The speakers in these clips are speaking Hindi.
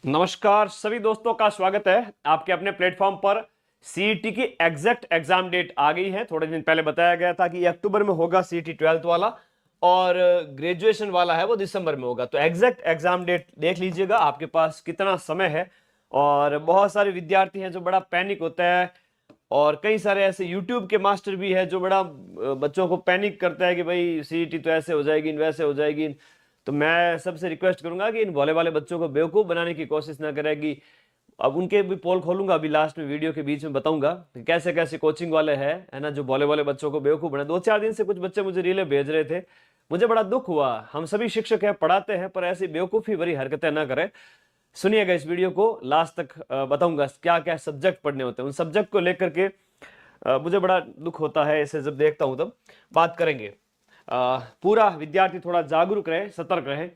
नमस्कार सभी दोस्तों का स्वागत है आपके अपने प्लेटफॉर्म पर। सीईटी की एग्जैक्ट एग्जाम डेट आ गई है। थोड़े दिन पहले बताया गया था कि अक्टूबर में होगा सीईटी 12th वाला, और ग्रेजुएशन वाला है वो दिसंबर में होगा। तो एग्जैक्ट एग्जाम डेट देख लीजिएगा आपके पास कितना समय है। और बहुत सारे विद्यार्थी हैं जो बड़ा पैनिक होता है, और कई सारे ऐसे यूट्यूब के मास्टर भी है जो बड़ा बच्चों को पैनिक करता है कि भाई सीईटी तो ऐसे हो जाएगी, वैसे हो जाएगी। तो मैं सबसे रिक्वेस्ट करूंगा कि इन भोले वाले बच्चों को बेवकूफ बनाने की कोशिश ना करेगी। अब उनके भी पोल खोलूंगा अभी लास्ट में, वीडियो के बीच में बताऊंगा कि कैसे कैसे कोचिंग वाले हैं, है ना, जो भोले वाले बच्चों को बेवकूफ बना। 2-4 दिन से कुछ बच्चे मुझे रीले भेज रहे थे, मुझे बड़ा दुख हुआ। हम सभी शिक्षक हैं, पढ़ाते हैं, पर ऐसी बेवकूफी भरी हरकतें ना करें। सुनिएगा इस वीडियो को लास्ट तक, बताऊंगा क्या क्या सब्जेक्ट पढ़ने होते हैं। उन सब्जेक्ट को लेकर के मुझे बड़ा दुख होता है, इसे जब देखता हूं तब बात करेंगे। पूरा विद्यार्थी थोड़ा जागरूक रहे, सतर्क रहे।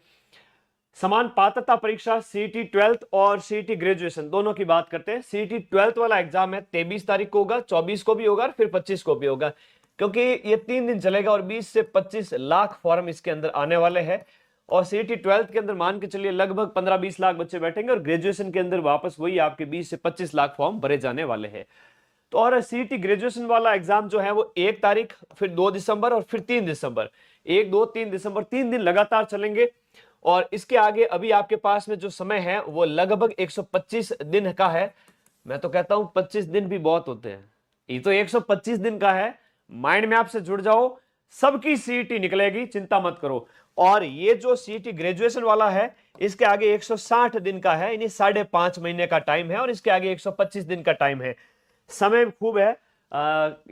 समान पात्रता परीक्षा सीईटी 12th और सीईटी ग्रेजुएशन दोनों की बात करते हैं। सीईटी 12th वाला एग्जाम है 23 तारीख को होगा, 24 को भी होगा और फिर 25 को भी होगा, क्योंकि ये 3 दिन चलेगा और 20 से 25 लाख फॉर्म इसके अंदर आने वाले हैं। और सीईटी 12th के अंदर मान के चलिए लगभग 15-20 लाख बच्चे बैठेंगे, और ग्रेजुएशन के अंदर वापस वही आपके 20 से 25 लाख फॉर्म भरे जाने वाले हैं। तो और सीईटी ग्रेजुएशन वाला एग्जाम जो है वो 1 तारीख, फिर 2 दिसंबर और फिर 3 दिसंबर, 1, 2, 3 दिसंबर, 3 दिन लगातार चलेंगे। और इसके आगे अभी आपके पास में जो समय है वो लगभग 125 दिन का है। मैं तो कहता हूं 25 दिन भी बहुत होते हैं, ये तो 125 दिन का है। माइंड मैप से जुड़ जाओ, सबकी सीईटी निकलेगी, चिंता मत करो। और ये जो सीईटी ग्रेजुएशन वाला है इसके आगे 160 दिन का है, यानी 5.5 महीने का टाइम है, और इसके आगे 125 दिन का टाइम है। समय खूब है।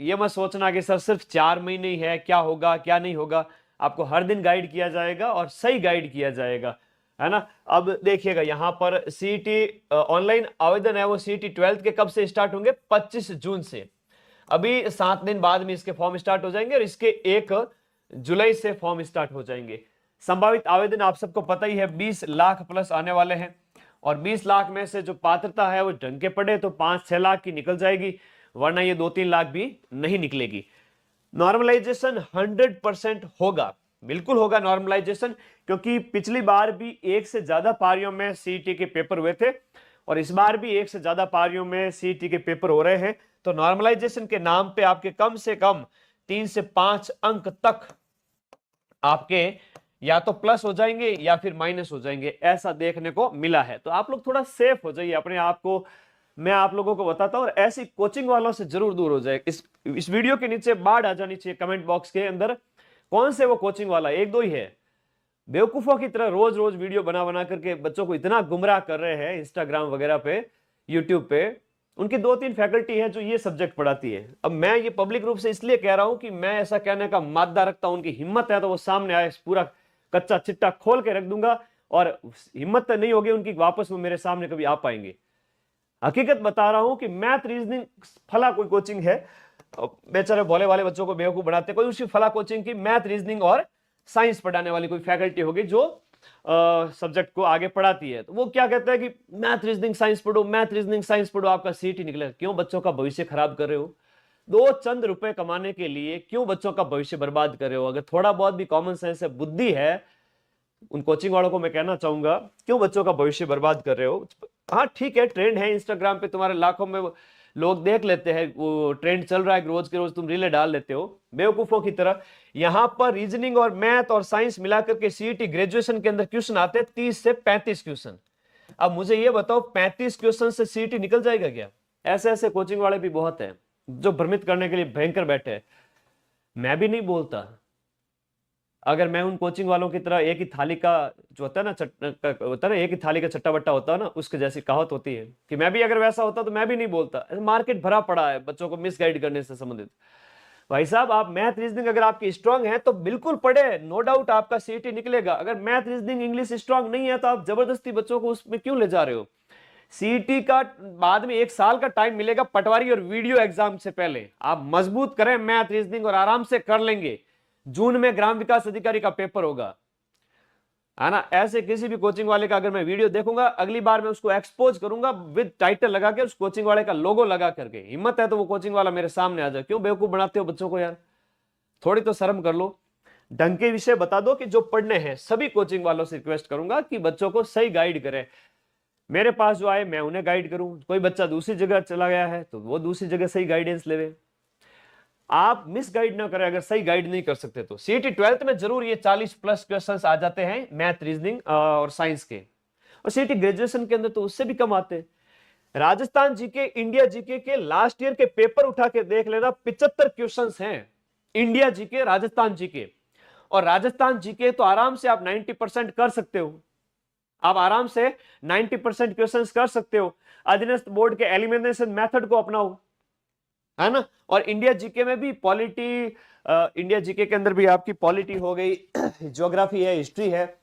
ये मत सोचना कि सर सिर्फ 4 महीने ही है, क्या होगा क्या नहीं होगा। आपको हर दिन गाइड किया जाएगा और सही गाइड किया जाएगा, है ना। अब देखिएगा यहाँ पर सीईटी ऑनलाइन आवेदन है वो सीईटी 12th के कब से स्टार्ट होंगे, 25 जून से। अभी 7 दिन बाद में इसके फॉर्म स्टार्ट हो जाएंगे, और इसके 1 जुलाई से फॉर्म स्टार्ट हो जाएंगे। संभावित आवेदन आप सबको पता ही है 20 लाख प्लस आने वाले हैं, और 20 लाख में से जो पात्रता है वो ढंग के पड़े तो 5-6 लाख की निकल जाएगी, वरना ये 2-3 लाख भी नहीं निकलेगी। नॉर्मलाइजेशन 100% होगा, बिल्कुल होगा नॉर्मलाइजेशन, क्योंकि पिछली बार भी 1 से ज्यादा पारियों में सीईटी के पेपर हुए थे, और इस बार भी 1 से ज्यादा पारियों में सीईटी के पेपर हो रहे हैं। तो नॉर्मलाइजेशन के नाम पे आपके कम से कम 3 से 5 अंक तक आपके या तो प्लस हो जाएंगे या फिर माइनस हो जाएंगे, ऐसा देखने को मिला है। तो आप लोग थोड़ा सेफ हो जाइए अपने आप को, मैं आप लोगों को बताता हूं। और ऐसी कोचिंग वालों से जरूर दूर हो जाए। इस वीडियो के नीचे बाढ़ आ जानी चाहिए कमेंट बॉक्स के अंदर, कौन से वो कोचिंग वाला, 1-2 ही है। बेवकूफों की तरह रोज रोज वीडियो बना बना करके बच्चों को इतना गुमराह कर रहे हैं इंस्टाग्राम वगैरह पे, यूट्यूब पे। उनकी 2-3 फैकल्टी है जो ये सब्जेक्ट पढ़ाती है। अब मैं ये पब्लिक रूप से इसलिए कह रहा हूं कि मैं ऐसा कहने का मादा रखता हूं, उनकी हिम्मत है तो वो सामने आए, पूरा कच्चा चिट्टा खोल के रख दूंगा। और हिम्मत नहीं होगी उनकी वापस वो मेरे सामने कभी आ पाएंगे। हकीकत बता रहा हूं कि मैथ रीजनिंग फला कोई कोचिंग है, बेचारे भोले वाले बच्चों को बेवकूफ बनाते, कोई उसी फला कोचिंग की मैथ रीजनिंग और साइंस पढ़ाने वाली कोई फैकल्टी होगी जो सब्जेक्ट को आगे पढ़ाती है। तो वो क्या कहता है कि मैथ रीजनिंग साइंस पढ़ो, मैथ रीजनिंग साइंस पढ़ो, आपका सीईटी निकलेगा। क्यों बच्चों का भविष्य खराब कर रहे हो? 2 चंद रुपए कमाने के लिए क्यों बच्चों का भविष्य बर्बाद कर रहे हो? अगर थोड़ा बहुत भी कॉमन सेंस है, बुद्धि है, उन कोचिंग वालों को मैं कहना चाहूंगा, क्यों बच्चों का भविष्य बर्बाद कर रहे हो? हाँ ठीक है, ट्रेंड है इंस्टाग्राम पे, तुम्हारे लाखों में लोग देख लेते हैं, वो ट्रेंड चल रहा है, रोज के रोज तुम रीले डाल लेते हो बेवकूफों की तरह। यहां पर रीजनिंग और मैथ और साइंस मिलाकर के सीईटी ग्रेजुएशन के अंदर क्वेश्चन आते हैं 30 से 35 क्वेश्चन। अब मुझे ये बताओ 35 क्वेश्चन से सीईटी निकल जाएगा क्या? ऐसे ऐसे कोचिंग वाले भी बहुत हैं जो भ्रमित करने के लिए भयंकर बैठे हैं। मैं भी नहीं बोलता, अगर मैं उन कोचिंग वालों की तरह एक ही थाली का जो होता है ना, होता है ना, एक ही थाली का चट्टा बट्टा होता है ना, उसके जैसी कहावत होती है कि मैं भी अगर वैसा होता तो मैं भी नहीं बोलता। मार्केट भरा पड़ा है बच्चों को मिसगाइड करने से संबंधित। भाई साहब, आप मैथ रीजनिंग अगर आपकी स्ट्रांग है तो बिल्कुल पढ़े, नो डाउट आपका सीईटी निकलेगा। अगर मैथ रीजनिंग इंग्लिश स्ट्रांग नहीं है तो आप जबरदस्ती बच्चों को उसमें क्यों ले जा रहे हो? सीईटी का बाद में 1 साल का टाइम मिलेगा पटवारी और वीडियो एग्जाम से पहले, आप मजबूत करें मैथ रीजनिंग और आराम से कर लेंगे। जून में ग्राम विकास अधिकारी का पेपर होगा, है ना। ऐसे किसी भी कोचिंग वाले का अगर मैं वीडियो देखूंगा, अगली बार मैं उसको एक्सपोज करूंगा विद टाइटल लगा के, उस कोचिंग वाले का लोगो लगा करके। हिम्मत है तो वो कोचिंग वाला मेरे सामने आ जाए। क्यों बेवकूफ बनाते हो बच्चों को यार? थोड़ी तो शर्म कर लो, ढंग के विषय बता दो कि जो पढ़ने हैं। सभी कोचिंग वालों से रिक्वेस्ट करूंगा कि बच्चों को सही गाइड करें। मेरे पास जो आए मैं उन्हें गाइड करूं, कोई बच्चा दूसरी जगह चला गया है तो वो दूसरी जगह सही गाइडेंस लेवे। आप मिस गाइड ना करें अगर सही गाइड नहीं कर सकते तो। सीईटी 12th में जरूर ये 40+ क्वेश्चंस आ जाते हैं मैथ, रीजनिंग और साइंस के, और सीईटी ग्रेजुएशन के अंदर तो उससे भी कम आते हैं। राजस्थान जीके, इंडिया जीके के लास्ट ईयर के पेपर उठा के देख लेना, 75 क्वेश्चंस हैं इंडिया जीके, राजस्थान जीके। और राजस्थान जीके तो आराम से आप 90% कर सकते हो, आप आराम से 90% क्वेश्चंस कर सकते हो। अधीनस्थ बोर्ड के एलिमिनेशन मेथड को अपनाओ, है ना। और इंडिया जीके में भी पॉलिटी, इंडिया जीके के अंदर भी आपकी पॉलिटी हो गई, ज्योग्राफी है, हिस्ट्री है,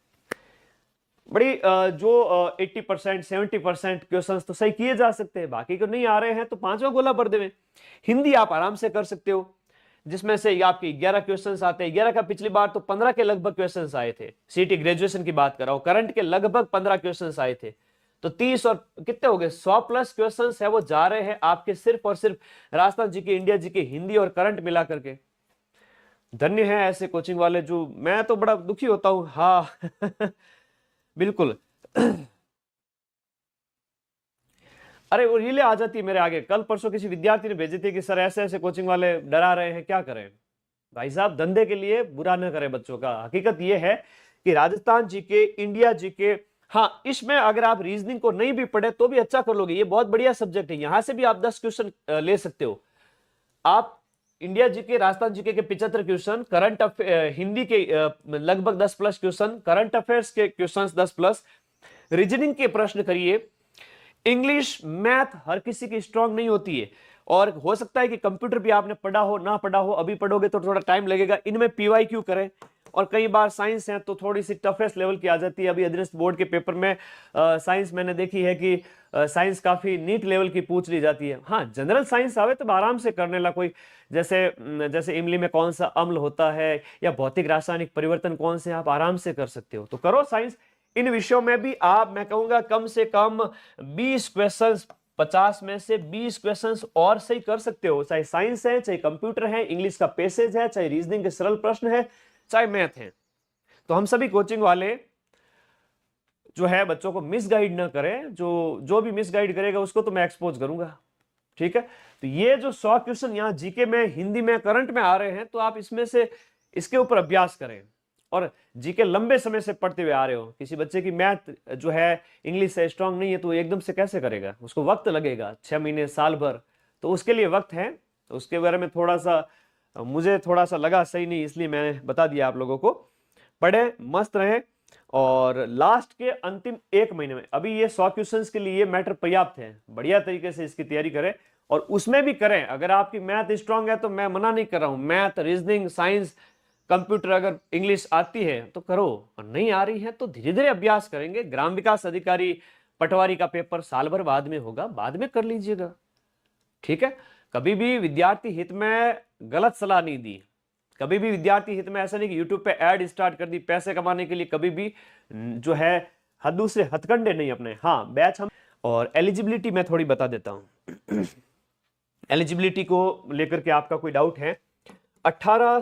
बड़ी जो 80% 70% क्वेश्चंस तो सही किए जा सकते हैं, बाकी को नहीं आ रहे हैं तो पांचवा गोला भर देवे। हिंदी आप आराम से कर सकते हो, जिसमें से आपके 11 क्वेश्चंस आते हैं। 11 का पिछली बार तो 15 के लगभग क्वेश्चंस आए थे, सीटी ग्रेजुएशन की बात कर रहा हूं, करंट के लगभग 15 क्वेश्चंस आए थे। तो 30 और कितने हो गए, 100+ क्वेश्चंस है वो जा रहे हैं आपके सिर्फ और सिर्फ राजस्थान जी के, इंडिया जी के, हिंदी और करंट मिला करके। धन्य है ऐसे कोचिंग वाले, जो मैं तो बड़ा दुखी होता हूं। हाँ बिल्कुल। अरे वो रीले आ जाती है मेरे आगे। कल परसों किसी विद्यार्थी ने भेजी थी कि सर ऐसे ऐसे कोचिंग वाले डरा रहे हैं, क्या करें। भाई साहब धंधे के लिए बुरा न करें बच्चों का। हकीकत यह है कि राजस्थान जीके, इंडिया जीके, हाँ इसमें अगर आप रीजनिंग को नहीं भी पढ़े तो भी अच्छा कर लोगे, ये बहुत बढ़िया सब्जेक्ट है, यहां से भी आप 10 क्वेश्चन ले सकते हो। आप इंडिया जीके, राजस्थान जीके के 75 क्वेश्चन, करंट हिंदी के लगभग 10+ क्वेश्चन, करंट अफेयर्स के क्वेश्चन 10+, रीजनिंग के प्रश्न करिए। इंग्लिश मैथ हर किसी की स्ट्रांग नहीं होती है, और हो सकता है कि कंप्यूटर भी आपने पढ़ा हो ना पढ़ा हो, अभी पढ़ोगे तो थोड़ा टाइम लगेगा। इनमें पीवाईक्यू करें, और कई बार साइंस है तो थोड़ी सी टफेस्ट लेवल की आ जाती है। अभी अधीनस्थ बोर्ड के पेपर में साइंस मैंने देखी है कि साइंस काफी नीट लेवल की पूछ ली जाती है। हाँ जनरल साइंस आवे तो आराम से करने ला, कोई जैसे इमली में कौन सा अम्ल होता है या भौतिक रासायनिक परिवर्तन कौन से, आप आराम से कर सकते हो, तो करो साइंस। इन विषयों में भी आप, मैं कहूंगा कम से कम 20 क्वेश्चंस, 50 में से 20 क्वेश्चंस और सही कर सकते हो, चाहे साइंस है, चाहे कंप्यूटर है, इंग्लिश का पैसेज है, चाहे रीजनिंग के सरल प्रश्न है, चाहे मैथ है। तो हम सभी कोचिंग वाले जो है बच्चों को मिसगाइड ना करें, जो भी मिसगाइड करेगा उसको तो मैं एक्सपोज करूंगा, ठीक है। तो ये जो 100 क्वेश्चन यहाँ जीके में, हिंदी में, करंट में आ रहे हैं, तो आप इसमें से इसके ऊपर अभ्यास करें। और जीके लंबे समय से पढ़ते हुए आ रहे हो, किसी बच्चे की मैथ जो है इंग्लिश से स्ट्रांग नहीं है तो एकदम से कैसे करेगा, उसको वक्त लगेगा, 6 महीने साल भर, तो उसके लिए वक्त है। तो उसके बारे में थोड़ा सा मुझे थोड़ा सा लगा सही नहीं, इसलिए मैंने बता दिया आप लोगों को। पढ़े, मस्त रहे, और लास्ट के अंतिम 1 महीने में अभी ये 100 क्वेश्चंस के लिए मैटर पर्याप्त है, बढ़िया तरीके से इसकी तैयारी करें, और उसमें भी करें। अगर आपकी मैथ स्ट्रांग है तो मैं मना नहीं कर रहा हूं, मैथ, रीजनिंग, साइंस, कंप्यूटर, अगर इंग्लिश आती है तो करो, और नहीं आ रही है तो धीरे धीरे अभ्यास करेंगे। ग्राम विकास अधिकारी पटवारी का पेपर साल भर बाद में होगा, बाद में कर लीजिएगा, ठीक है। कभी भी विद्यार्थी हित में गलत सलाह नहीं दी, कभी भी विद्यार्थी हित में ऐसा नहीं कि यूट्यूब पे ऐड स्टार्ट कर दी पैसे कमाने के लिए, कभी भी जो है हद से हथकंडे नहीं अपने। हाँ बैच हम, और एलिजिबिलिटी मैं थोड़ी बता देता हूं। एलिजिबिलिटी को लेकर के आपका कोई डाउट है, 18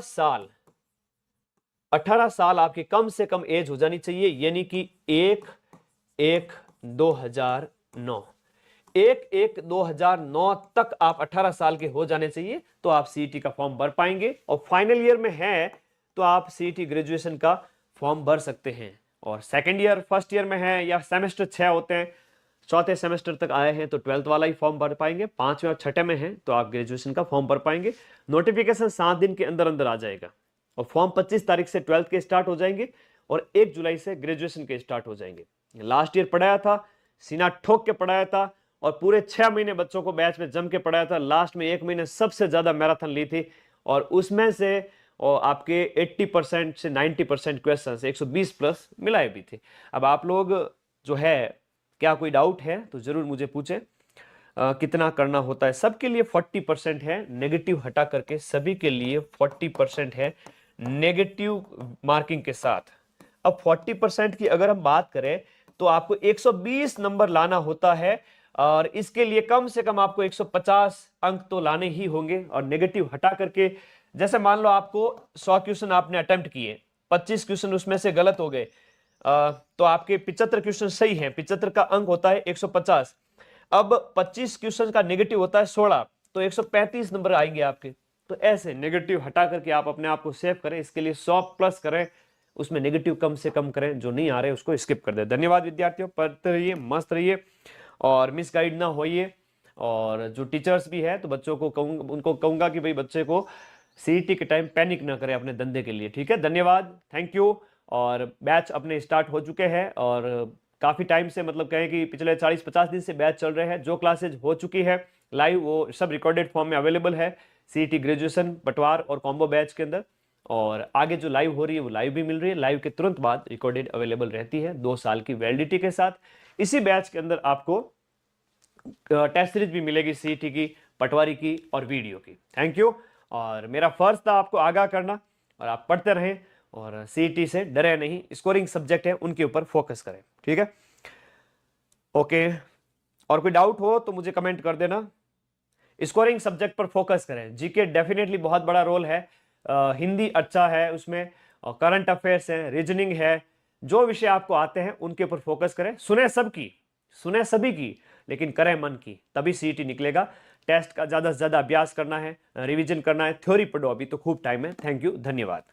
साल आपकी कम से कम एज हो जानी चाहिए, यानी कि 1/1/2009, 1/1/2009 तक आप 18 साल के हो जाने चाहिए, तो आप सीईटी का फॉर्म भर पाएंगे। और फाइनल ईयर में है तो आप सीईटी ग्रेजुएशन का फॉर्म भर सकते हैं। और सेकंड ईयर, फर्स्ट ईयर में है, या सेमेस्टर 6 होते हैं, चौथे सेमेस्टर तक आए हैं तो 12th वाला ही फॉर्म भर पाएंगे, 5वें और 6ठे में है तो आप ग्रेजुएशन का फॉर्म भर पाएंगे। नोटिफिकेशन 7 दिन के अंदर अंदर आ जाएगा, और फॉर्म 25 तारीख से 12th के स्टार्ट हो जाएंगे, और 1 जुलाई से ग्रेजुएशन के स्टार्ट हो जाएंगे। लास्ट ईयर पढ़ाया था, सीना ठोक के पढ़ाया था, और पूरे 6 महीने बच्चों को बैच में जम के पढ़ाया था। लास्ट में 1 महीने सबसे ज्यादा मैराथन ली थी, और उसमें से और आपके 80% से 90% क्वेश्चन 120+ मिलाए भी थे। अब आप लोग जो है, क्या कोई डाउट है तो जरूर मुझे पूछें। कितना करना होता है, सबके लिए 40% है, नेगेटिव हटा करके सभी के लिए 40% है नेगेटिव मार्किंग के साथ। अब 40% की अगर हम बात करें तो आपको 120 नंबर लाना होता है, और इसके लिए कम से कम आपको 150 अंक तो लाने ही होंगे। और नेगेटिव हटा करके, जैसे मान लो आपको 100 क्वेश्चन आपने अटेम्प्ट किए, 25 क्वेश्चन उसमें से गलत हो गए, तो आपके 75 क्वेश्चन सही हैं। 75 का अंक होता है 150। अब 25 क्वेश्चन का नेगेटिव होता है 16, तो 135 नंबर आएंगे आपके। तो ऐसे नेगेटिव हटा करके आप अपने आप को सेव करें, इसके लिए 100 प्लस करें, उसमें नेगेटिव कम से कम करें, जो नहीं आ रहे उसको स्किप कर दे। धन्यवाद विद्यार्थियों, पढ़ते रहिए, मस्त रहिए और मिसगाइड ना होइए। और जो टीचर्स भी है तो बच्चों को कहूंगा, उनको कहूंगा कि भाई बच्चे को सीईटी के टाइम पैनिक ना करें अपने धंधे के लिए। ठीक है, धन्यवाद, थैंक यू। और बैच अपने स्टार्ट हो चुके हैं और काफ़ी टाइम से, मतलब कहें कि पिछले 40-50 दिन से बैच चल रहे हैं। जो क्लासेज हो चुकी है लाइव वो सब रिकॉर्डेड फॉर्म में अवेलेबल है सीईटी ग्रेजुएशन पटवार और कॉम्बो बैच के अंदर। और आगे जो लाइव हो रही है वो लाइव भी मिल रही है, लाइव के तुरंत बाद रिकॉर्डेड अवेलेबल रहती है 2 साल की वैलिडिटी के साथ। इसी बैच के अंदर आपको टेस्ट सीरीज भी मिलेगी सीईटी की, पटवारी की और वीडियो की। Thank you. और मेरा फर्ज था आपको आगाह करना, और आप पढ़ते रहें और सीईटी से डरे नहीं, स्कोरिंग सब्जेक्ट है उनके ऊपर फोकस करें। ठीक है, ओके। और कोई डाउट हो तो मुझे कमेंट कर देना। स्कोरिंग सब्जेक्ट पर फोकस करें। जीके डेफिनेटली बहुत बड़ा रोल है, हिंदी अच्छा है उसमें, और करंट अफेयर्स है, रीजनिंग है, जो विषय आपको आते हैं उनके ऊपर फोकस करें। सुने सबकी, सुने सभी की, लेकिन करें मन की, तभी सीईटी निकलेगा। टेस्ट का ज्यादा से ज्यादा अभ्यास करना है, रिवीजन करना है, थ्योरी पढ़ो, अभी तो खूब टाइम है। थैंक यू, धन्यवाद।